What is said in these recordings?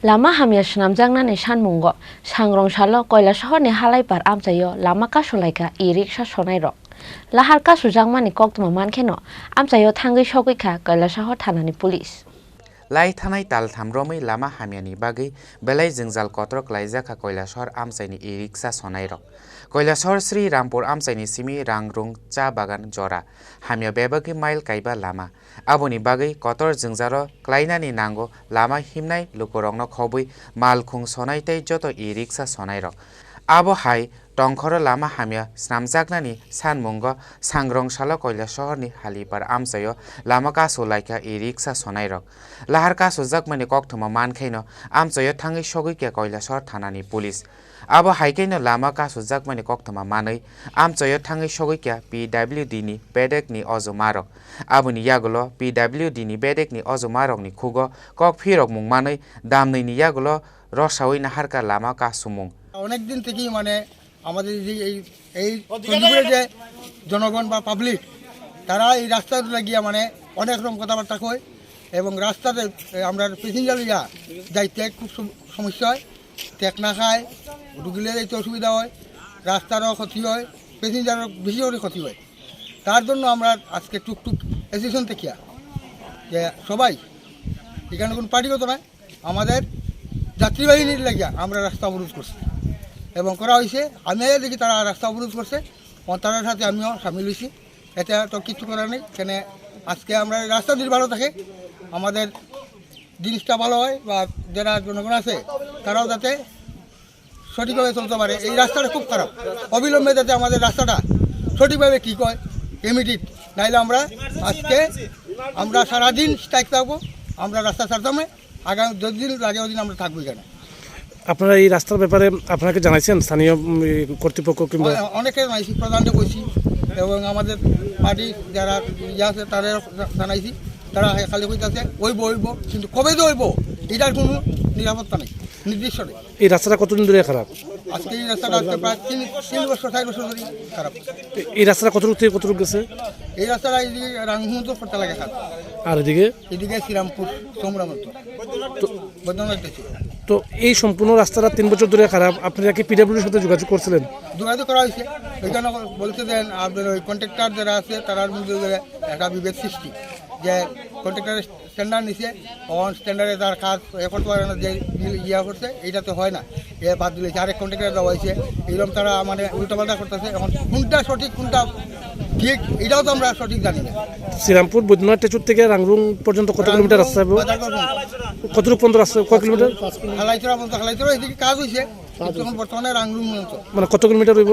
Lama hamya shnamjangnani sanmungo sangrongshalo Kailasahorni halaipar amchayo lama kasulaika e-rickshaw sonairok. Lahar kasujangmani koktuma mankheno amchayo thangui sogwikha Kailasahor thanani police. Lai thanai tal thamromai lama hamyani bagui belai jingjal kotrok laijaka Kailasahor amchaini e-rickshaw sonairok. Kailasahor Sri Rampur amchaini simi rangrung cha bagan jora hamya bebagi mail kaiba lama. Aboni bagui kotor jingjaro klainani nango lama himnai lukorongno khobui malkhung sonai tei joto e-rickshaw sonairok. Abo hai tongkhoro lama hamya snamjaknani sanmungo sangrongshalo Kailasahorni halipar amchayo lama kasulaika e-rickshaw sonairok. Lahar kasujakmani kokthuma mankhaino amchayo thangui sogwikha Kailasahor thanani police. Abo haikaino lama kasujakmani kokthuma manui amchayo thangui sogwikha PWD ni bedek ni ojomarok. Aboni yagulo PWD ni bedek ni ojomarok ni khugo kok phirok mung manui damnui ni yagulo rosawui naharka lama kasumung. অনেক দিন থেকেই মানে আমাদের এই চণ্ডীপুরের যে জনগণ বা public তারা এই রাস্তাতে লাগিয়ে মানে অনেক রকম কথাবার্তা কয় এবং রাস্তাতে আমরা প্যাসেঞ্জার লিয়া যাইতে খুব সমস্যা হয়, টেক না খায়, রুগীলে যাইতে অসুবিধা হয়, রাস্তারও ক্ষতি হয়, প্যাসেঞ্জারও বেশি করে ক্ষতি হয়। তার জন্য আমরা আজকে টুকটুক অ্যাসোসিয়েশন থেকে যে সবাই এখানে কোনো পার্টিগত নয়, আমাদের যাত্রীবাহিনীর লাগিয়া আমরা রাস্তা অবরোধ করছি এবং করা হয়েছে। আমি দেখি তারা রাস্তা অবরোধ করছে, তাদের সাথে আমিও সামিল হয়েছি। এটা তো কিছু করার নেই, কেন আজকে আমরা রাস্তা যদি ভালো থাকে আমাদের জিনিসটা ভালো হয় বা যারা জনগণ আছে তারাও যাতে সঠিকভাবে চলতে পারে। এই রাস্তাটা খুব খারাপ, অবিলম্বে যাতে আমাদের রাস্তাটা সঠিকভাবে কী কয় ইমিডিয়েট, নাইলে আমরা সারাদিন স্ট্রাইক থাকবো, আমরা রাস্তা ছাড়তাম না, আগামী যতদিন লাগে ওদিন আমরা থাকবো এখানে। আপনারা এই রাস্তার ব্যাপারে আপনাকে জানাইছেন স্থানীয় কর্তৃপক্ষ কিংবা? অনেকে জানাইছি, প্রধানকে বলছি এবং আমাদের পার্টি যারা ইয়ে আছে তাদের জানাইছি। তারা খালি কইতাছে ওইব কিন্তু কবে যে ওইব এটার কোনো নিরাপত্তা নেই, নির্দিষ্ট নেই। এই রাস্তাটা কতদিন ধরে খারাপ? আজকে এই রাস্তাটা আজকে প্রায় 3 বছর 4 বছর ধরে খারাপ। এই রাস্তাটা কতটুকু থেকে কতটুকু গেছে? এই রাস্তাটা এইদিকে রাঙ্গুমত করতে লাগে খারাপ, আর এদিকে শ্রীরামপুর সোমরামত বৈদ্যনাথ। তো এই সম্পূর্ণ রাস্তাটা 3 বছর ধরে খারাপ। আপনারা কি পিডব্লিউডির সাথে যোগাযোগ করছিলেন? যোগাযোগ করা হয়েছে, ওইখানে বলছে যে আপনার ওই কন্ট্রাক্টর যারা আছে তার মধ্যে একটা বিভেদ সৃষ্টি, যে কন্ট্রাক্টরের স্ট্যান্ডার্ড নিছে, অন স্ট্যান্ডার্ডে তার কাজ করতে পারে না, যে ইয়া করছে এইটা তো হয় না, এ বাদ দিলেছে আরেক কন্ট্রাক্টর দেওয়া হয়েছে। এইরকম তারা মানে উল্টাপাল্টা করতেছে। এখন কোনটা সঠিক কোনটা ঠিক এটাও তো আমরা সঠিক জানি না। শ্রীরামপুর বৈদ্যনাথ টেচুর থেকে রাংরুং পর্যন্ত কত কিলোমিটার রাস্তা হবে? কতটুকু পর্যন্ত রাস্তা, কয় কিলোমিটার? হালাইচড়া পর্যন্ত, হালাইচড়া এদিকে কাজ হয়েছে, এখন বর্তমানে রাংরুং পর্যন্ত মানে কত কিলোমিটার হইব?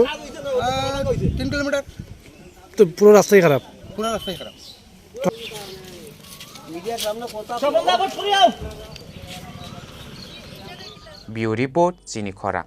3 কিলোমিটার। তো পুরো রাস্তাই খারাপ? পুরো রাস্তাই খারাপ। ব্যুরো রিপোর্ট চিনি খরা।